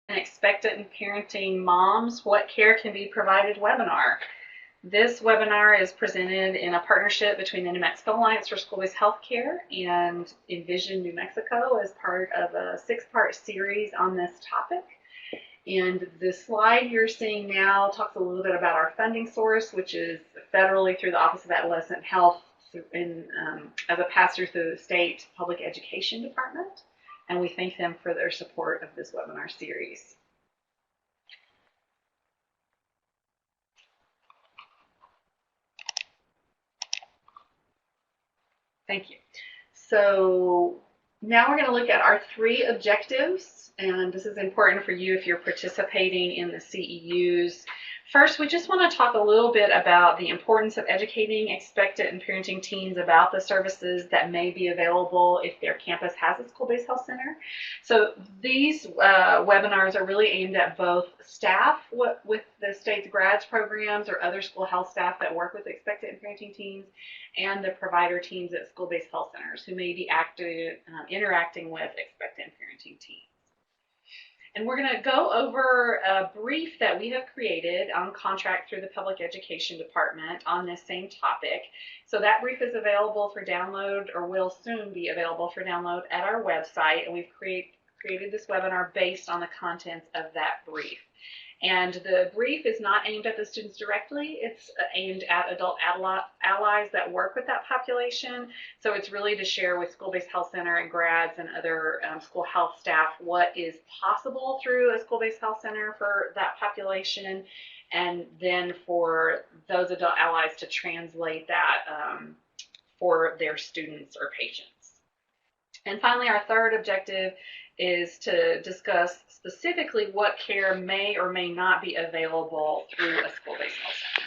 Expectant Parenting Moms, What Care Can Be Provided webinar. This webinar is presented in a partnership between the New Mexico Alliance for School-Based Healthcare and Envision New Mexico as part of a 6-part series on this topic. And the slide you're seeing now talks a little bit about our funding source, which is federally through the Office of Adolescent Health as a pass-through through the state public education department. And we thank them for their support of this webinar series. Thank you. So now we're going to look at our 3 objectives, and this is important for you if you're participating in the CEUs. First, we just want to talk a little bit about the importance of educating expectant and parenting teens about the services that may be available if their campus has a school-based health center. So these webinars are really aimed at both staff with the state's grads programs or other school health staff that work with expectant and parenting teens, and the provider teams at school-based health centers who may be interacting with expectant parenting teens. And we're going to go over a brief that we have created on contract through the Public Education Department on this same topic. So that brief is available for download, or will soon be available for download at our website, and we've created this webinar based on the contents of that brief. And the brief is not aimed at the students directly, it's aimed at adult allies that work with that population. So it's really to share with school-based health center and grads and other school health staff what is possible through a school-based health center for that population, and then for those adult allies to translate that for their students or patients. And finally, our 3rd objective is to discuss specifically what care may or may not be available through a school-based health center.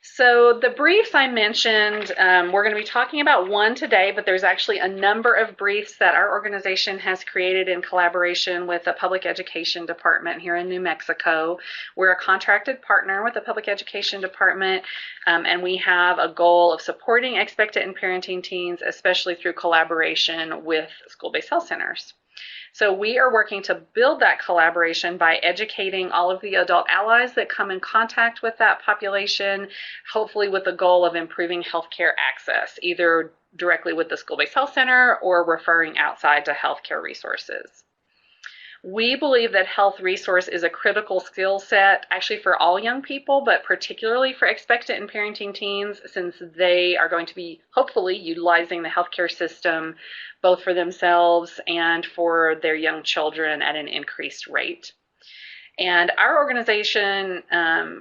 So the briefs I mentioned, we're going to be talking about one today, but there's actually a number of briefs that our organization has created in collaboration with the Public Education Department here in New Mexico. We're a contracted partner with the Public Education Department, and we have a goal of supporting expectant and parenting teens, especially through collaboration with school-based health centers. So we are working to build that collaboration by educating all of the adult allies that come in contact with that population, hopefully with the goal of improving healthcare access, either directly with the school-based health center or referring outside to healthcare resources. We believe that health resource is a critical skill set actually for all young people, but particularly for expectant and parenting teens, since they are going to be hopefully utilizing the healthcare system both for themselves and for their young children at an increased rate. And our organization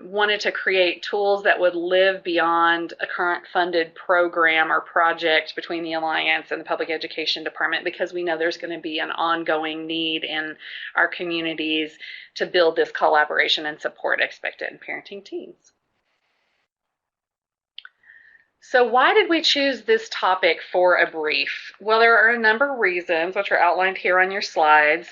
wanted to create tools that would live beyond a current funded program or project between the Alliance and the Public Education Department, because we know there's going to be an ongoing need in our communities to build this collaboration and support expectant and parenting teens. So why did we choose this topic for a brief? Well, there are a number of reasons, which are outlined here on your slides.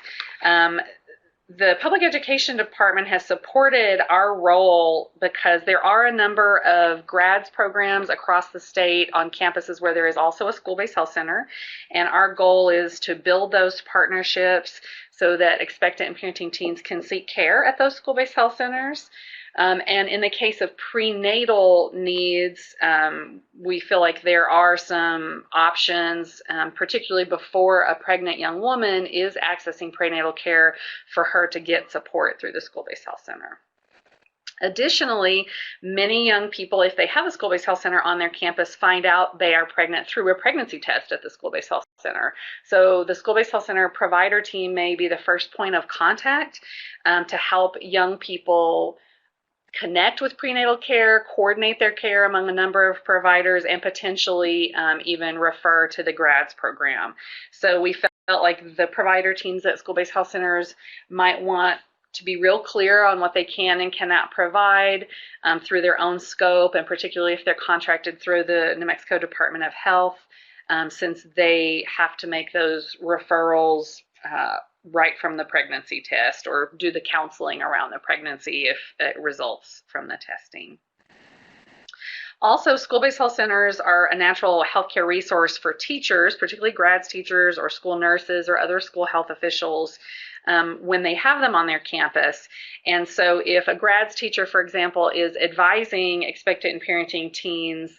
The Public Education Department has supported our role because there are a number of grads programs across the state on campuses where there is also a school-based health center, and our goal is to build those partnerships so that expectant and parenting teens can seek care at those school-based health centers. And in the case of prenatal needs, we feel like there are some options, particularly before a pregnant young woman is accessing prenatal care, for her to get support through the school-based health center. Additionally, many young people, if they have a school-based health center on their campus, find out they are pregnant through a pregnancy test at the school-based health center. So the school-based health center provider team may be the first point of contact to help young people connect with prenatal care, coordinate their care among a number of providers, and potentially even refer to the grads program. So we felt like the provider teams at school-based health centers might want to be real clear on what they can and cannot provide through their own scope, and particularly if they're contracted through the New Mexico Department of Health, since they have to make those referrals right from the pregnancy test, or do the counseling around the pregnancy if it results from the testing. Also, school-based health centers are a natural healthcare resource for teachers, particularly grads teachers or school nurses or other school health officials, when they have them on their campus. And so if a grads teacher, for example, is advising expectant and parenting teens,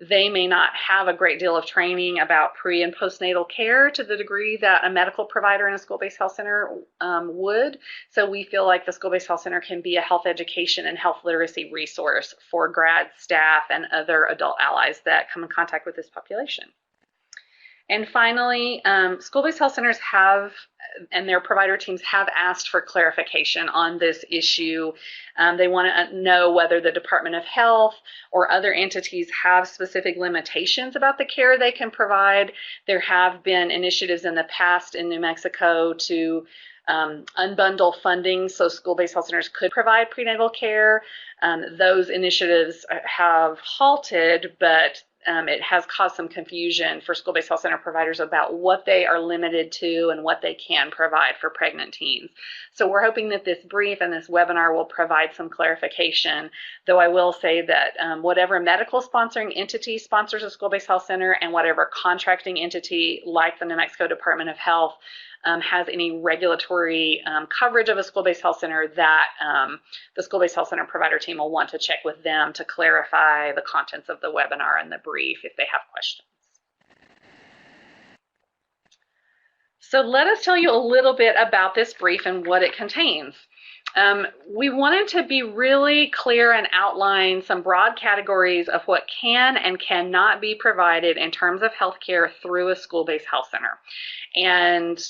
they may not have a great deal of training about pre and postnatal care to the degree that a medical provider in a school-based health center would. So we feel like the school-based health center can be a health education and health literacy resource for grad staff and other adult allies that come in contact with this population. And finally, school-based health centers have, and their provider teams have asked for clarification on this issue. They want to know whether the Department of Health or other entities have specific limitations about the care they can provide. There have been initiatives in the past in New Mexico to unbundle funding so school-based health centers could provide prenatal care. Those initiatives have halted, but it has caused some confusion for school-based health center providers about what they are limited to and what they can provide for pregnant teens. So we're hoping that this brief and this webinar will provide some clarification, though I will say that whatever medical sponsoring entity sponsors a school-based health center and whatever contracting entity like the New Mexico Department of Health has any regulatory coverage of a school-based health center, that the school-based health center provider team will want to check with them to clarify the contents of the webinar and the brief if they have questions. So let us tell you a little bit about this brief and what it contains. We wanted to be really clear and outline some broad categories of what can and cannot be provided in terms of healthcare through a school-based health center. And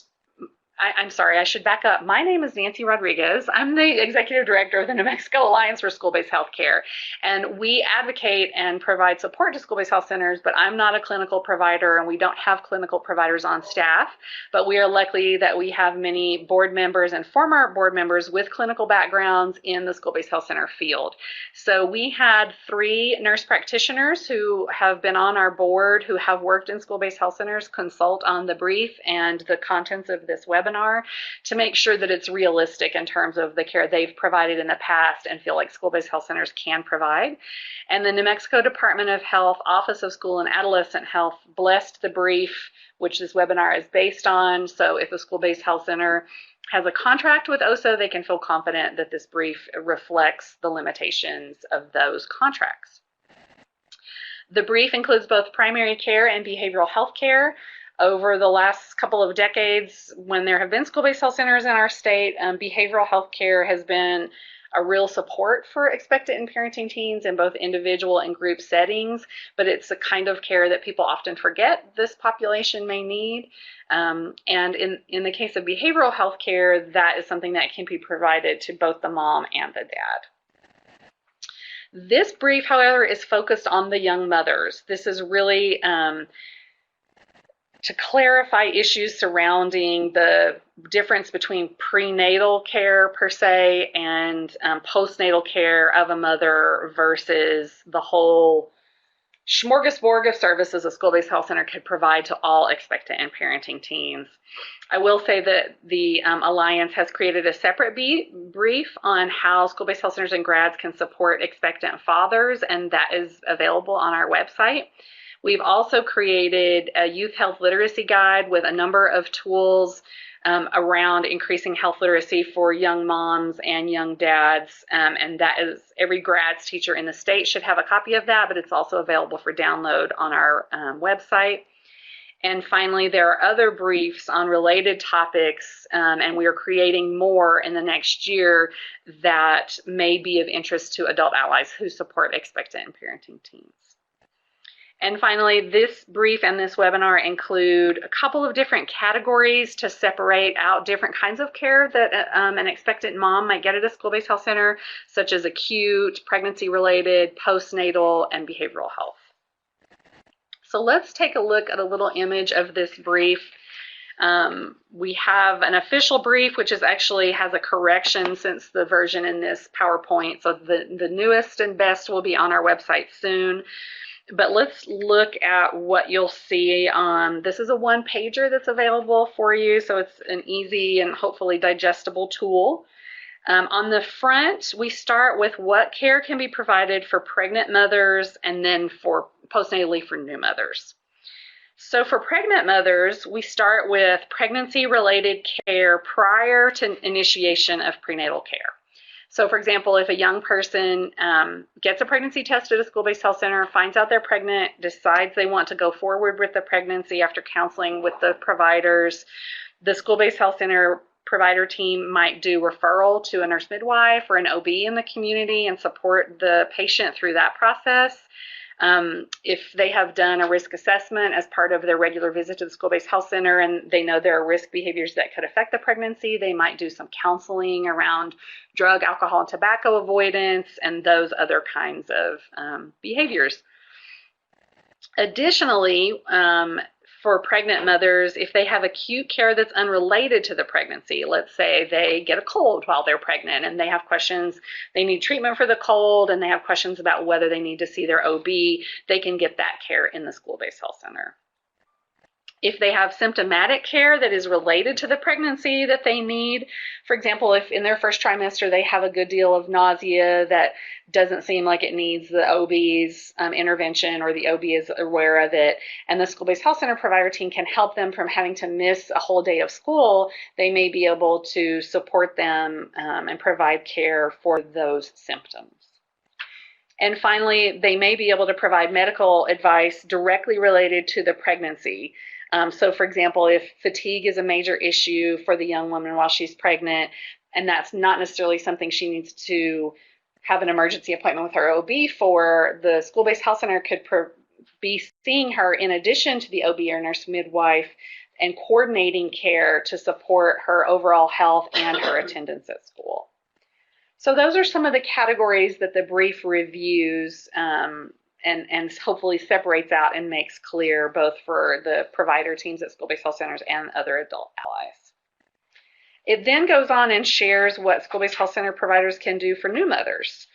I'm sorry, I should back up. My name is Nancy Rodriguez. I'm the Executive Director of the New Mexico Alliance for School-Based Healthcare. And we advocate and provide support to school-based health centers, but I'm not a clinical provider and we don't have clinical providers on staff. But we are lucky that we have many board members and former board members with clinical backgrounds in the school-based health center field. So we had 3 nurse practitioners who have been on our board who have worked in school-based health centers consult on the brief and the contents of this webinar to make sure that it's realistic in terms of the care they've provided in the past and feel like school-based health centers can provide. And the New Mexico Department of Health Office of School and Adolescent Health blessed the brief, which this webinar is based on. So if a school-based health center has a contract with OSA, they can feel confident that this brief reflects the limitations of those contracts. The brief includes both primary care and behavioral health care. Over the last couple of decades, when there have been school-based health centers in our state, behavioral health care has been a real support for expectant and parenting teens in both individual and group settings, but it's a kind of care that people often forget this population may need. And in the case of behavioral health care, that is something that can be provided to both the mom and the dad. This brief, however, is focused on the young mothers. This is really to clarify issues surrounding the difference between prenatal care per se and postnatal care of a mother versus the whole smorgasbord of services a school-based health center could provide to all expectant and parenting teens. I will say that the Alliance has created a separate brief on how school-based health centers and grads can support expectant fathers, and that is available on our website. We've also created a youth health literacy guide with a number of tools around increasing health literacy for young moms and young dads, and that is every grads teacher in the state should have a copy of that, but it's also available for download on our website. And finally, there are other briefs on related topics, and we are creating more in the next year that may be of interest to adult allies who support expectant and parenting teens. And finally, this brief and this webinar include a couple of different categories to separate out different kinds of care that an expectant mom might get at a school-based health center, such as acute, pregnancy-related, postnatal, and behavioral health. So let's take a look at a little image of this brief. We have an official brief, which is actually has a correction since the version in this PowerPoint. So the newest and best will be on our website soon. But let's look at what you'll see on, this is a one-pager that's available for you, so it's an easy and hopefully digestible tool. On the front, we start with what care can be provided for pregnant mothers and then for postnatally for new mothers. So for pregnant mothers, we start with pregnancy-related care prior to initiation of prenatal care. So for example, if a young person gets a pregnancy test at a school-based health center, finds out they're pregnant, decides they want to go forward with the pregnancy after counseling with the providers, the school-based health center provider team might do referral to a nurse midwife or an OB in the community and support the patient through that process. If they have done a risk assessment as part of their regular visit to the school-based health center and they know there are risk behaviors that could affect the pregnancy, they might do some counseling around drug, alcohol, and tobacco avoidance and those other kinds of behaviors. Additionally, for pregnant mothers, if they have acute care that's unrelated to the pregnancy, let's say they get a cold while they're pregnant and they have questions, they need treatment for the cold and they have questions about whether they need to see their OB, they can get that care in the school-based health center. If they have symptomatic care that is related to the pregnancy that they need, for example, if in their first trimester they have a good deal of nausea that doesn't seem like it needs the OB's intervention or the OB is aware of it, and the school-based health center provider team can help them from having to miss a whole day of school, they may be able to support them and provide care for those symptoms. And finally, they may be able to provide medical advice directly related to the pregnancy. So for example, if fatigue is a major issue for the young woman while she's pregnant, and that's not necessarily something she needs to have an emergency appointment with her OB for, the school-based health center could be seeing her in addition to the OB or nurse midwife and coordinating care to support her overall health and her attendance at school. So those are some of the categories that the brief reviews and hopefully separates out and makes clear both for the provider teams at school-based health centers and other adult allies. It then goes on and shares what school-based health center providers can do for new mothers.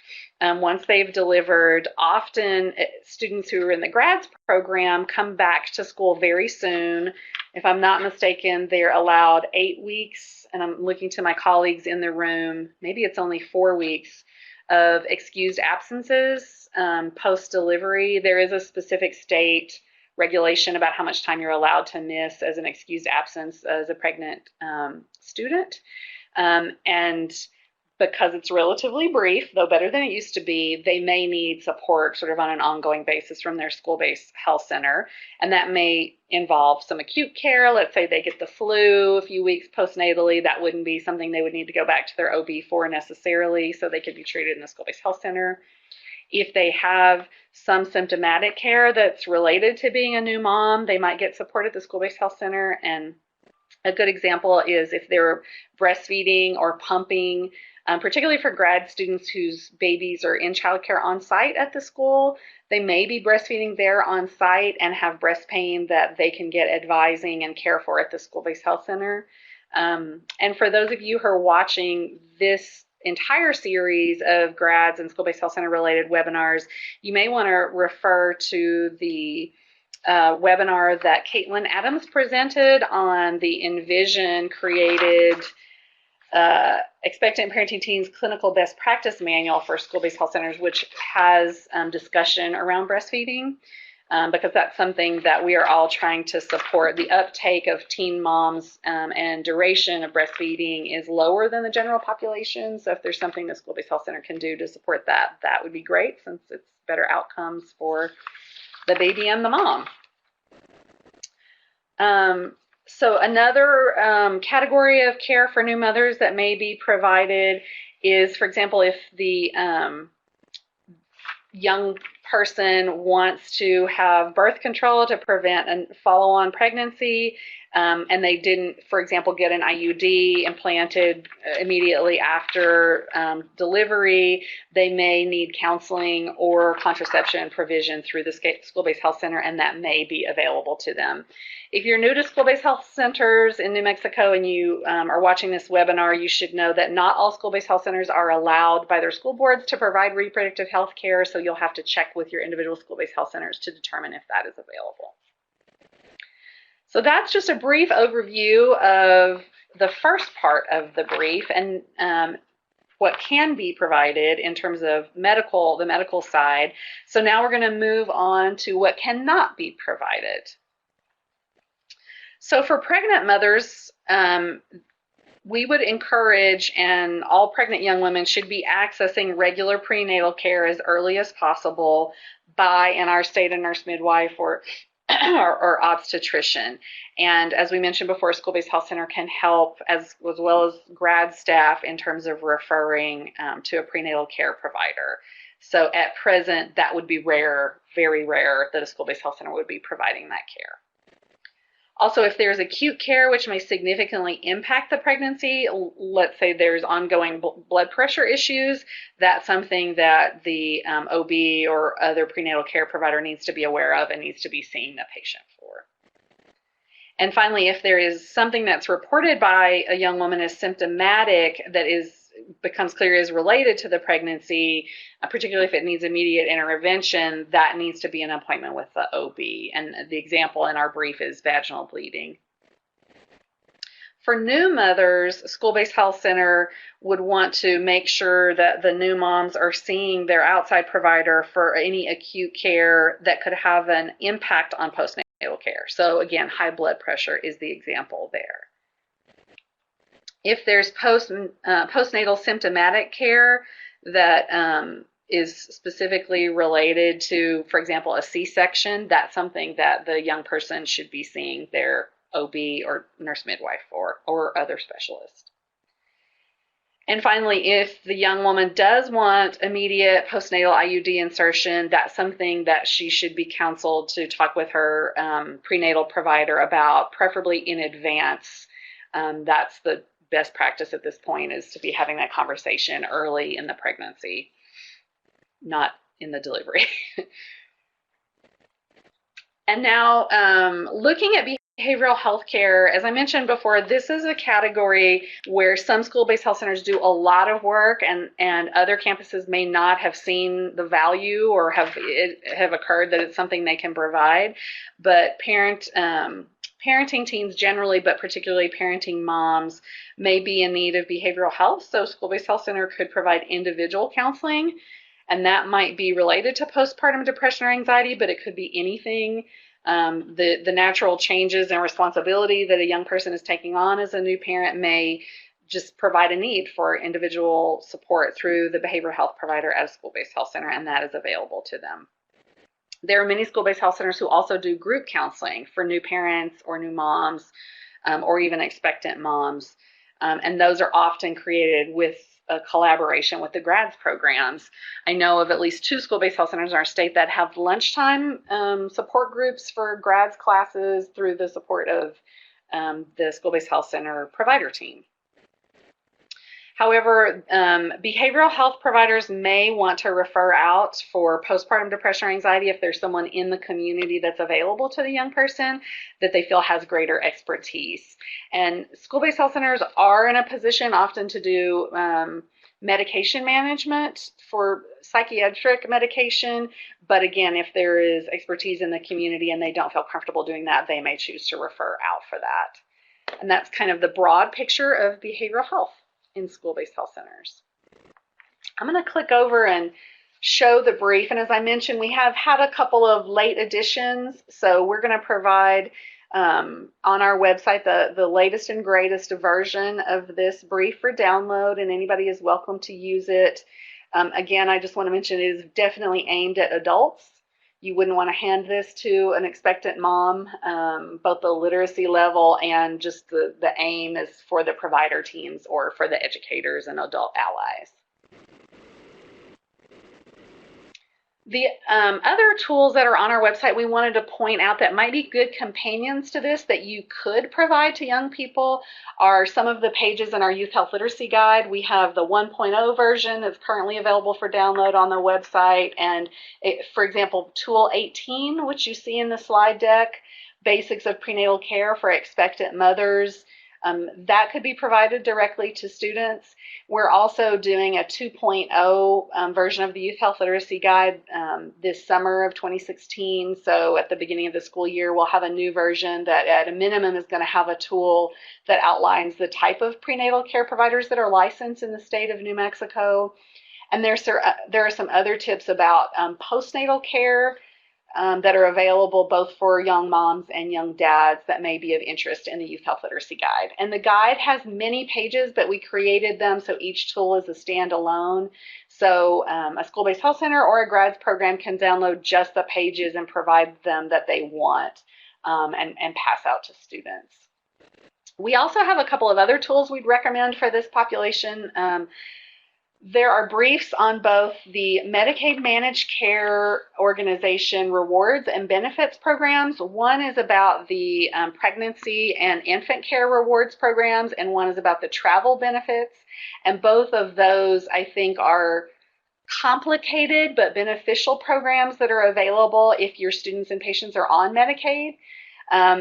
Once they've delivered, often students who are in the grads program come back to school very soon. If I'm not mistaken, they're allowed 8 weeks, and I'm looking to my colleagues in the room, maybe it's only 4 weeks of excused absences post-delivery. There is a specific state regulation about how much time you're allowed to miss as an excused absence as a pregnant student. And because it's relatively brief, though better than it used to be, they may need support sort of on an ongoing basis from their school-based health center. And that may involve some acute care. Let's say they get the flu a few weeks postnatally. That wouldn't be something they would need to go back to their OB for necessarily, so they could be treated in the school-based health center. If they have some symptomatic care that's related to being a new mom, they might get support at the school-based health center. And a good example is if they're breastfeeding or pumping, particularly for grad students whose babies are in childcare on site at the school, they may be breastfeeding there on site and have breast pain that they can get advising and care for at the school-based health center. And for those of you who are watching this entire series of grads and school-based health center related webinars, you may want to refer to the webinar that Caitlin Adams presented on the Envision created Expectant Parenting Teens Clinical Best Practice Manual for School-Based Health Centers, which has discussion around breastfeeding, because that's something that we are all trying to support. The uptake of teen moms and duration of breastfeeding is lower than the general population, so if there's something the School-Based Health Center can do to support that, that would be great, since it's better outcomes for the baby and the mom. So another category of care for new mothers that may be provided is, for example, if the young person wants to have birth control to prevent a follow-on pregnancy, and they didn't, for example, get an IUD implanted immediately after delivery, they may need counseling or contraception provision through the school-based health center, and that may be available to them. If you're new to school-based health centers in New Mexico and you are watching this webinar, you should know that not all school-based health centers are allowed by their school boards to provide reproductive health care, so you'll have to check with your individual school-based health centers to determine if that is available. So that's just a brief overview of the first part of the brief, and what can be provided in terms of the medical side. So now we're going to move on to what cannot be provided. So for pregnant mothers, we would encourage, and all pregnant young women should be accessing regular prenatal care as early as possible by, in our state, a nurse midwife or obstetrician. And as we mentioned before, school-based health center can help as well as grad staff in terms of referring to a prenatal care provider. So at present, that would be rare, very rare, that a school-based health center would be providing that care. Also, if there's acute care which may significantly impact the pregnancy, let's say there's ongoing blood pressure issues, that's something that the OB or other prenatal care provider needs to be aware of and needs to be seeing the patient for. And finally, if there is something that's reported by a young woman as symptomatic that becomes clear is related to the pregnancy, particularly if it needs immediate intervention, that needs to be an appointment with the OB. And the example in our brief is vaginal bleeding. For new mothers, school-based health center would want to make sure that the new moms are seeing their outside provider for any acute care that could have an impact on postnatal care. So again, high blood pressure is the example there. If there's postnatal symptomatic care that is specifically related to, for example, a C-section, that's something that the young person should be seeing their OB or nurse midwife for, or other specialist. And finally, if the young woman does want immediate postnatal IUD insertion, that's something that she should be counseled to talk with her prenatal provider about, preferably in advance. That's the best practice at this point, is to be having that conversation early in the pregnancy, not in the delivery. And now looking at behavioral health care, as I mentioned before, this is a category where some school-based health centers do a lot of work, and other campuses may not have seen the value or have occurred that it's something they can provide. But parenting teams generally, but particularly parenting moms, may be in need of behavioral health. So school-based health center could provide individual counseling, and that might be related to postpartum depression or anxiety, but it could be anything. The natural changes and responsibility that a young person is taking on as a new parent may just provide a need for individual support through the behavioral health provider at a school-based health center, and that is available to them. There are many school-based health centers who also do group counseling for new parents or new moms or even expectant moms. And those are often created with a collaboration with the grads programs. I know of at least 2 school-based health centers in our state that have lunchtime support groups for grads classes through the support of the school-based health center provider team. However, behavioral health providers may want to refer out for postpartum depression or anxiety if there's someone in the community that's available to the young person that they feel has greater expertise. And school-based health centers are in a position often to do medication management for psychiatric medication, but again, if there is expertise in the community and they don't feel comfortable doing that, they may choose to refer out for that. And that's kind of the broad picture of behavioral health in school-based health centers. I'm going to click over and show the brief, and as I mentioned, we have had a couple of late additions, so we're going to provide on our website the latest and greatest version of this brief for download, and anybody is welcome to use it. Again, I just want to mention it is definitely aimed at adults. You wouldn't want to hand this to an expectant mom. Both the literacy level and just the aim is for the provider teams or for the educators and adult allies. The other tools that are on our website we wanted to point out that might be good companions to this that you could provide to young people are some of the pages in our Youth Health Literacy Guide. We have the 1.0 version that's currently available for download on the website, and for example, Tool 18, which you see in the slide deck, Basics of Prenatal Care for Expectant Mothers. That could be provided directly to students. We're also doing a 2.0 version of the Youth Health Literacy Guide this summer of 2016. So at the beginning of the school year, we'll have a new version that at a minimum is going to have a tool that outlines the type of prenatal care providers that are licensed in the state of New Mexico. And there are some other tips about postnatal care that are available both for young moms and young dads that may be of interest in the Youth Health Literacy Guide. And the guide has many pages, but we created them so each tool is a standalone. So a school-based health center or a grads program can download just the pages and provide them that they want and pass out to students. We also have a couple of other tools we'd recommend for this population. There are briefs on both the Medicaid Managed Care Organization rewards and benefits programs. One is about the pregnancy and infant care rewards programs, and one is about the travel benefits. And both of those, I think, are complicated but beneficial programs that are available if your students and patients are on Medicaid.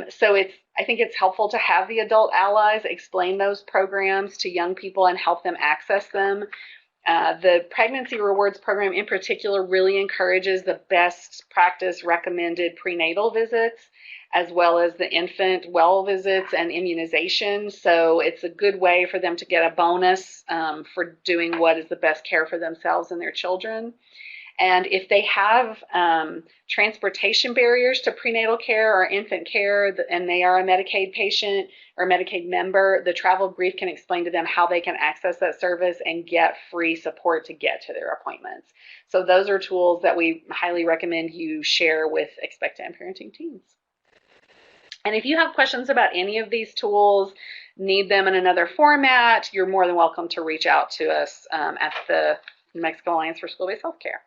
So I think it's helpful to have the adult allies explain those programs to young people and help them access them. The Pregnancy Rewards Program in particular really encourages the best practice recommended prenatal visits, as well as the infant well visits and immunization. So it's a good way for them to get a bonus for doing what is the best care for themselves and their children. And if they have transportation barriers to prenatal care or infant care, and they are a Medicaid patient or Medicaid member, the travel brief can explain to them how they can access that service and get free support to get to their appointments. So those are tools that we highly recommend you share with expectant and parenting teams. And if you have questions about any of these tools, need them in another format, you're more than welcome to reach out to us at the New Mexico Alliance for School-Based Healthcare.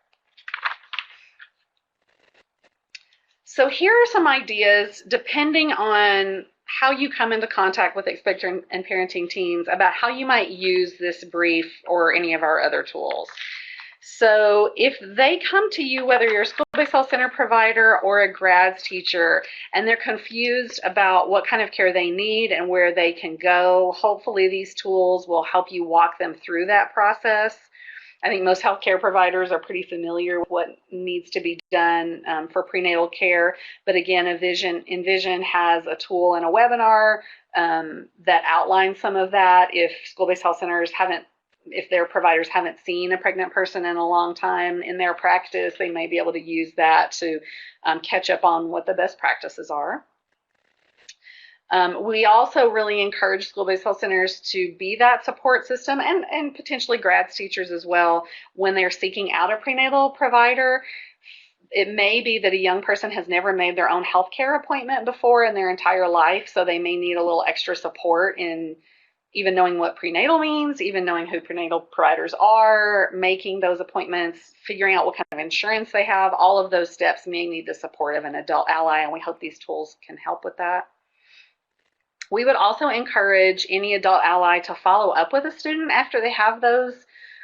So here are some ideas, depending on how you come into contact with expectant and parenting teams, about how you might use this brief or any of our other tools. So if they come to you, whether you're a school-based health center provider or a grads teacher, and they're confused about what kind of care they need and where they can go, hopefully these tools will help you walk them through that process. I think most healthcare providers are pretty familiar with what needs to be done for prenatal care. But again, Envision has a tool and a webinar that outlines some of that. If school-based health centers if their providers haven't seen a pregnant person in a long time in their practice, they may be able to use that to catch up on what the best practices are. We also really encourage school-based health centers to be that support system, and potentially grads teachers as well, when they're seeking out a prenatal provider. It may be that a young person has never made their own healthcare appointment before in their entire life, so they may need a little extra support in even knowing what prenatal means, even knowing who prenatal providers are, making those appointments, figuring out what kind of insurance they have. All of those steps may need the support of an adult ally, and we hope these tools can help with that. We would also encourage any adult ally to follow up with a student after they have those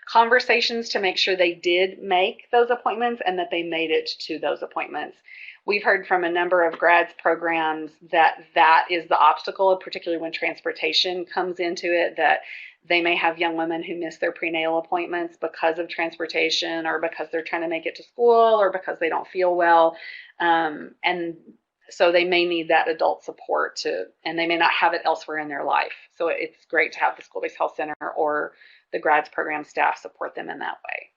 conversations to make sure they did make those appointments and that they made it to those appointments. We've heard from a number of grads programs that is the obstacle, particularly when transportation comes into it, that they may have young women who miss their prenatal appointments because of transportation, or because they're trying to make it to school, or because they don't feel well. And so they may need that adult support and they may not have it elsewhere in their life. So it's great to have the school-based health center or the grads program staff support them in that way.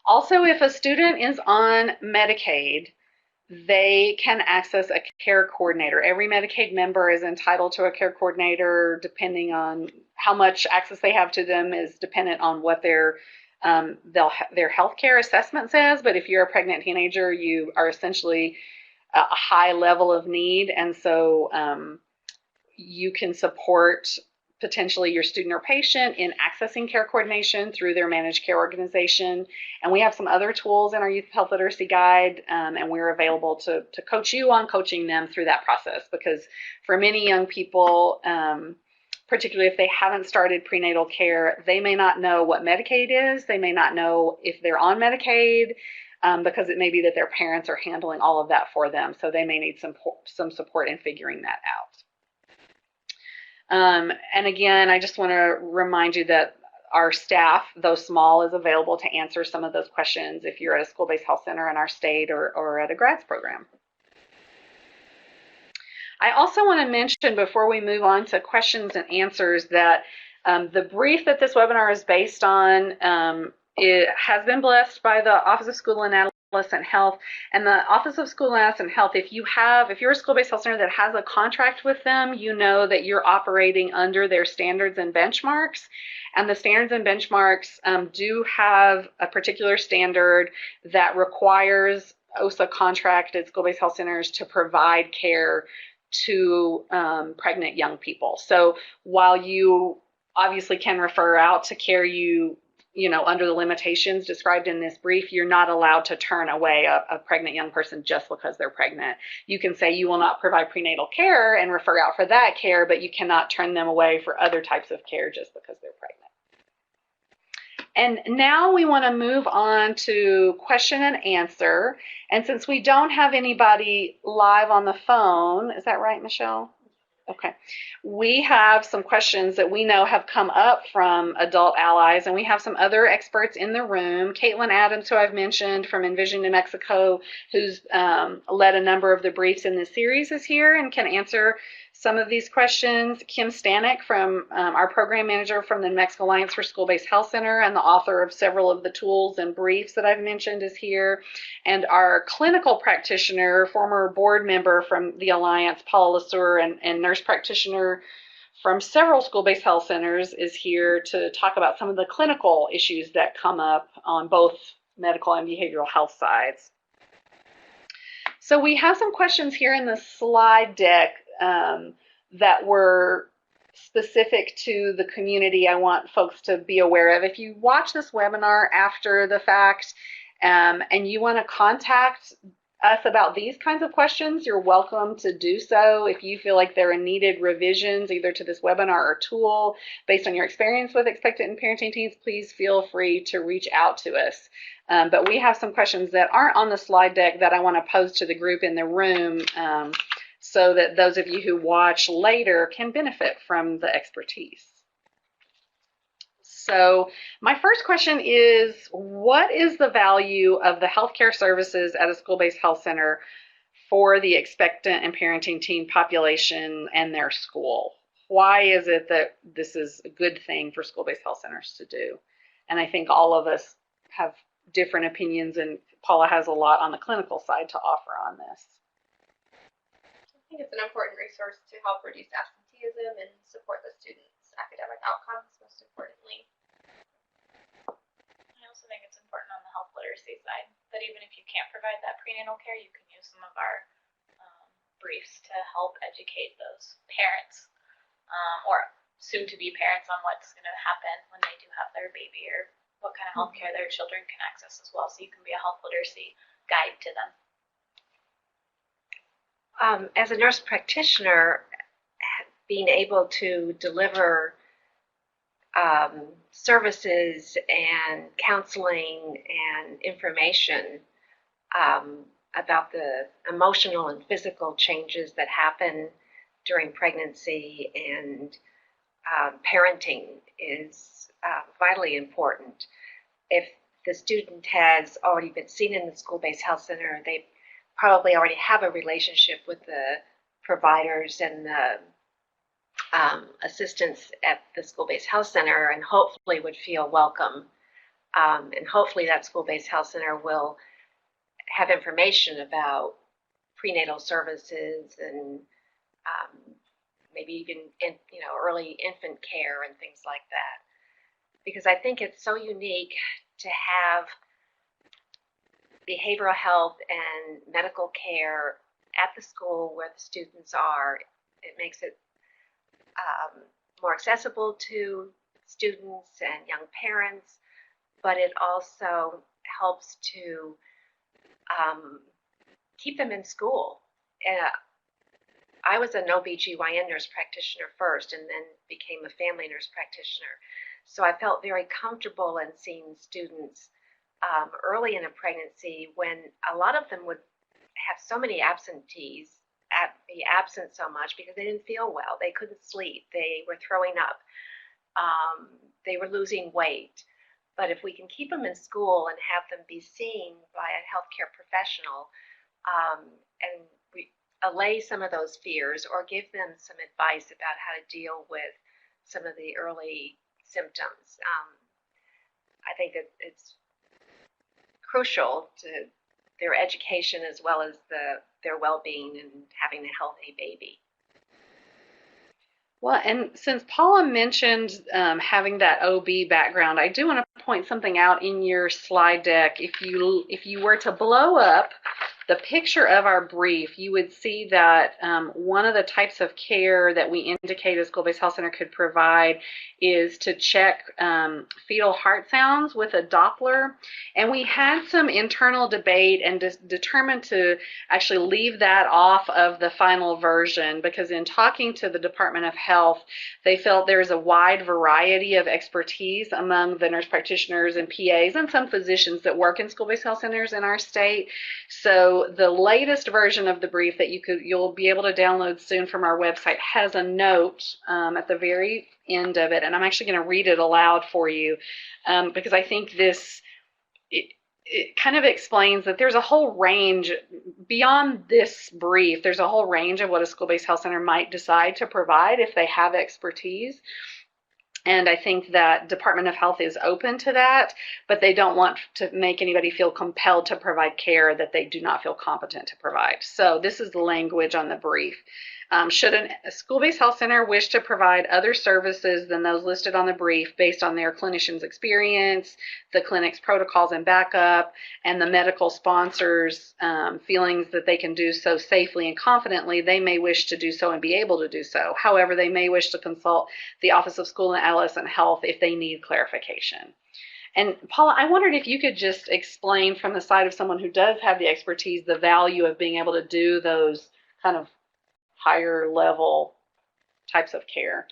Also, if a student is on Medicaid, they can access a care coordinator. Every Medicaid member is entitled to a care coordinator. Depending on how much access they have to them is dependent on what their health care assessment says. But if you're a pregnant teenager, you are essentially a high level of need, and so you can support potentially your student or patient in accessing care coordination through their managed care organization. And we have some other tools in our Youth Health Literacy Guide, and we're available to coach you on coaching them through that process, because for many young people, particularly if they haven't started prenatal care, they may not know what Medicaid is. They may not know if they're on Medicaid, because it may be that their parents are handling all of that for them. So they may need some support in figuring that out. And again, I just want to remind you that our staff, though small, is available to answer some of those questions if you're at a school-based health center in our state or at a grads program. I also want to mention before we move on to questions and answers that the brief that this webinar is based on it has been blessed by the Office of School and Adolescent Health. And the Office of School and Adolescent Health, if you're a school-based health center that has a contract with them, you know that you're operating under their standards and benchmarks. And the standards and benchmarks do have a particular standard that requires OSA contracted school-based health centers to provide care to pregnant young people. So while you obviously can refer out to care under the limitations described in this brief, you're not allowed to turn away a pregnant young person just because they're pregnant. You can say you will not provide prenatal care and refer out for that care, but you cannot turn them away for other types of care just because they're pregnant. And now we want to move on to question and answer. And since we don't have anybody live on the phone, is that right, Michelle? Okay. We have some questions that we know have come up from adult allies, and we have some other experts in the room. Caitlin Adams, who I've mentioned from Envision New Mexico, who's led a number of the briefs in this series, is here and can answer some of these questions. Kim Stanek, from our program manager from the New Mexico Alliance for School-Based Health Center and the author of several of the tools and briefs that I've mentioned, is here. And our clinical practitioner, former board member from the Alliance, Paula Lesueur, and nurse practitioner from several school-based health centers, is here to talk about some of the clinical issues that come up on both medical and behavioral health sides. So we have some questions here in the slide deck that were specific to the community I want folks to be aware of. If you watch this webinar after the fact and you want to contact us about these kinds of questions, you're welcome to do so. If you feel like there are needed revisions either to this webinar or tool based on your experience with expectant and parenting teens, please feel free to reach out to us. But we have some questions that aren't on the slide deck that I want to pose to the group in the room so that those of you who watch later can benefit from the expertise. So my first question is, what is the value of the healthcare services at a school-based health center for the expectant and parenting teen population and their school? Why is it that this is a good thing for school-based health centers to do? And I think all of us have different opinions, and Paula has a lot on the clinical side to offer on this. I think it's an important resource to help reduce absenteeism and support the students' academic outcomes, most importantly. I also think it's important on the health literacy side that even if you can't provide that prenatal care, you can use some of our briefs to help educate those parents or soon-to-be parents on what's going to happen when they do have their baby or what kind of health care their children can access as well, so you can be a health literacy guide to them. As a nurse practitioner, being able to deliver services and counseling and information about the emotional and physical changes that happen during pregnancy and parenting is vitally important. If the student has already been seen in the school-based health center, they probably already have a relationship with the providers and the assistants at the school-based health center, and hopefully would feel welcome. And hopefully that school-based health center will have information about prenatal services and maybe even early infant care and things like that. Because I think it's so unique to have behavioral health and medical care at the school where the students are. It makes it more accessible to students and young parents, but it also helps to keep them in school. I was an OBGYN nurse practitioner first and then became a family nurse practitioner. So I felt very comfortable in seeing students early in a pregnancy when a lot of them would have so many absences be absent so much because they didn't feel well. They couldn't sleep. They were throwing up. They were losing weight. But if we can keep them in school and have them be seen by a healthcare professional, and we allay some of those fears or give them some advice about how to deal with some of the early symptoms, I think that it's crucial to their education as well as their well-being and having a healthy baby. Well, and since Paula mentioned having that OB background, I do want to point something out in your slide deck. If you were to blow up the picture of our brief, you would see that one of the types of care that we indicate a school-based health center could provide is to check fetal heart sounds with a Doppler. And we had some internal debate and determined to actually leave that off of the final version, because in talking to the Department of Health, they felt there's a wide variety of expertise among the nurse practitioners and PAs and some physicians that work in school-based health centers in our state. So the latest version of the brief that you'll be able to download soon from our website has a note at the very end of it, and I'm actually going to read it aloud for you because I think it kind of explains that there's a whole range beyond this brief. There's a whole range of what a school-based health center might decide to provide if they have expertise. And I think that Department of Health is open to that, but they don't want to make anybody feel compelled to provide care that they do not feel competent to provide. So this is the language on the brief. Should a school-based health center wish to provide other services than those listed on the brief based on their clinician's experience, the clinic's protocols and backup, and the medical sponsors' feelings that they can do so safely and confidently, they may wish to do so and be able to do so. However, they may wish to consult the Office of School and Adolescent Health if they need clarification. And Paula, I wondered if you could just explain from the side of someone who does have the expertise the value of being able to do those kind of higher level types of care.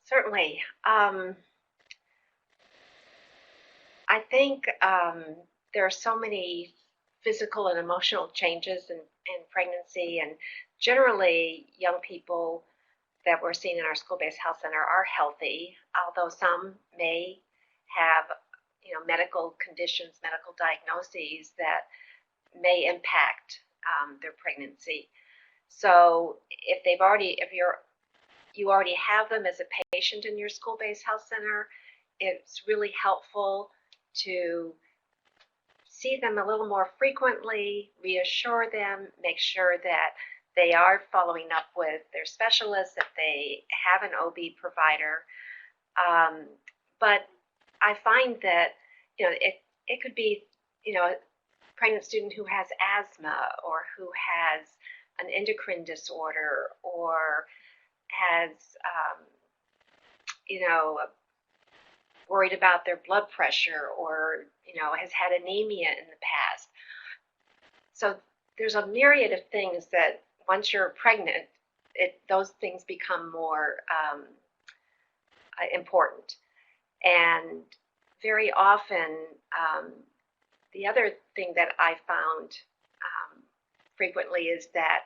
Certainly. I think there are so many physical and emotional changes in pregnancy, and generally young people that we're seeing in our school-based health center are healthy, although some may have medical conditions, medical diagnoses that may impact their pregnancy. So if you already have them as a patient in your school-based health center, it's really helpful to see them a little more frequently, reassure them, make sure that they are following up with their specialists, that they have an OB provider. But I find that it could be a pregnant student who has asthma or who has an endocrine disorder or has worried about their blood pressure or has had anemia in the past. So there's a myriad of things that once you're pregnant, those things become more important. And very often, the other thing that I found frequently is that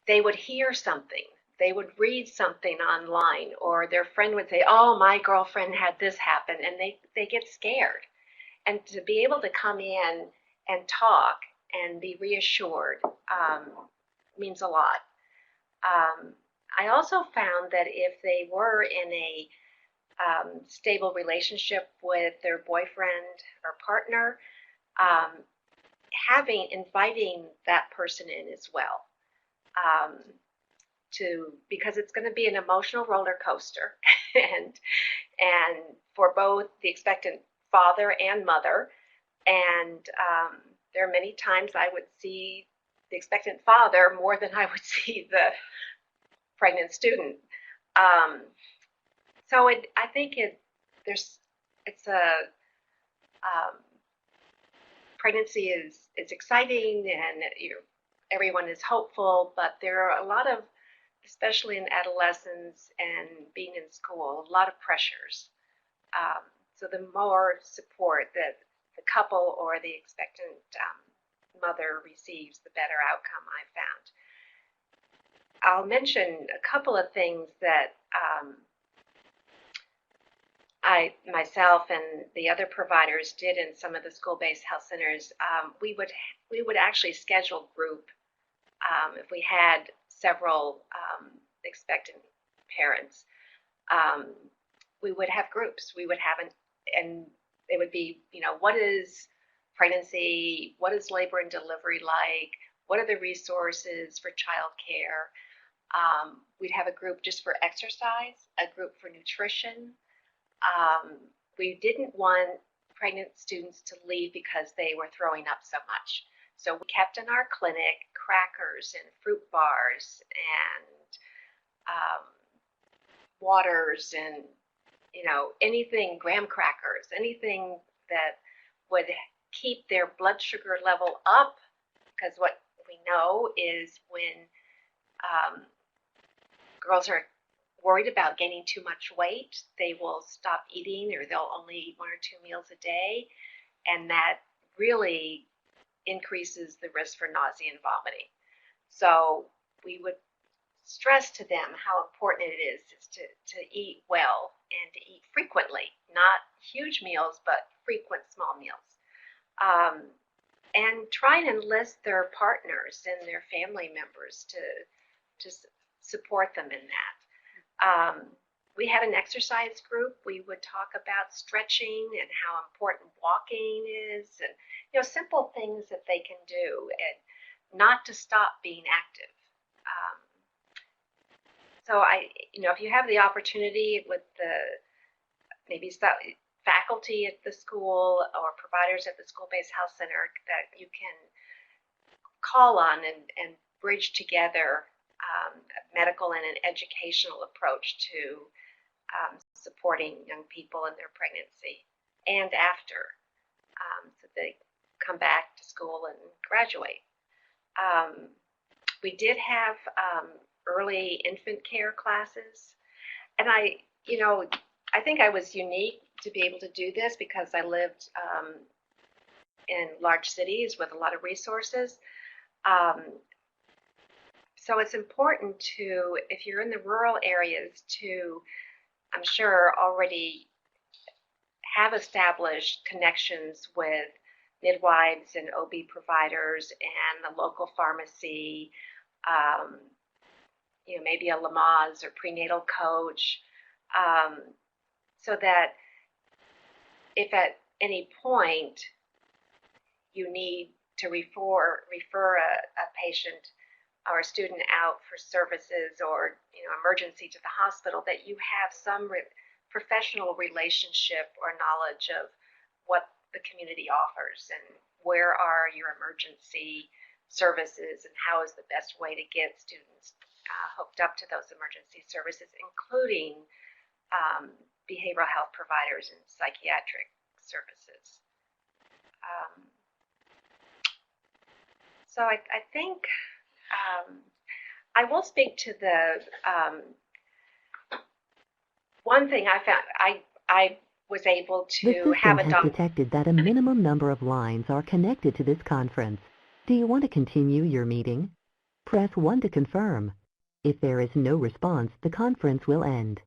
they would hear something, they would read something online, or their friend would say, oh, my girlfriend had this happen, and they get scared. And to be able to come in and talk and be reassured means a lot. I also found that if they were in a stable relationship with their boyfriend or partner, inviting that person in as well, because it's going to be an emotional roller coaster, and for both the expectant father and mother. And there are many times I would see the expectant father more than I would see the pregnant student. So I think pregnancy is exciting, and everyone is hopeful, but there are a lot of, especially in adolescence and being in school, a lot of pressures. So the more support that the couple or the expectant mother receives, the better outcome I found. I'll mention a couple of things that I myself and the other providers did in some of the school-based health centers. We would actually schedule group if we had several expectant parents. We would have groups. We would have and it would be, what is pregnancy? What is labor and delivery like? What are the resources for childcare? We'd have a group just for exercise, a group for nutrition. We didn't want pregnant students to leave because they were throwing up so much. So we kept in our clinic crackers and fruit bars and waters and, anything, graham crackers, anything that would keep their blood sugar level up, because what we know is when girls are worried about gaining too much weight, they will stop eating or they'll only eat 1 or 2 meals a day, and that really increases the risk for nausea and vomiting. So we would stress to them how important it is to eat well and to eat frequently, not huge meals, but frequent small meals. And try and enlist their partners and their family members to support them in that. We had an exercise group. We would talk about stretching and how important walking is, and simple things that they can do, and not to stop being active. So if you have the opportunity with maybe faculty at the school or providers at the school-based health center that you can call on and bridge together a medical and an educational approach to supporting young people in their pregnancy and after, so they come back to school and graduate. We did have early infant care classes, and I think I was unique to be able to do this because I lived in large cities with a lot of resources. So it's important to, if you're in the rural areas, to, I'm sure, already have established connections with midwives and OB providers and the local pharmacy, maybe a Lamaze or prenatal coach, so that if at any point you need to refer a patient or a student out for services or emergency to the hospital, that you have some professional relationship or knowledge of what the community offers and where are your emergency services and how is the best way to get students hooked up to those emergency services, including behavioral health providers and psychiatric services. So I think I will speak to the one thing I found. I was able The to system have a has detected that a minimum number of lines are connected to this conference. Do you want to continue your meeting? Press 1 to confirm. If there is no response, the conference will end.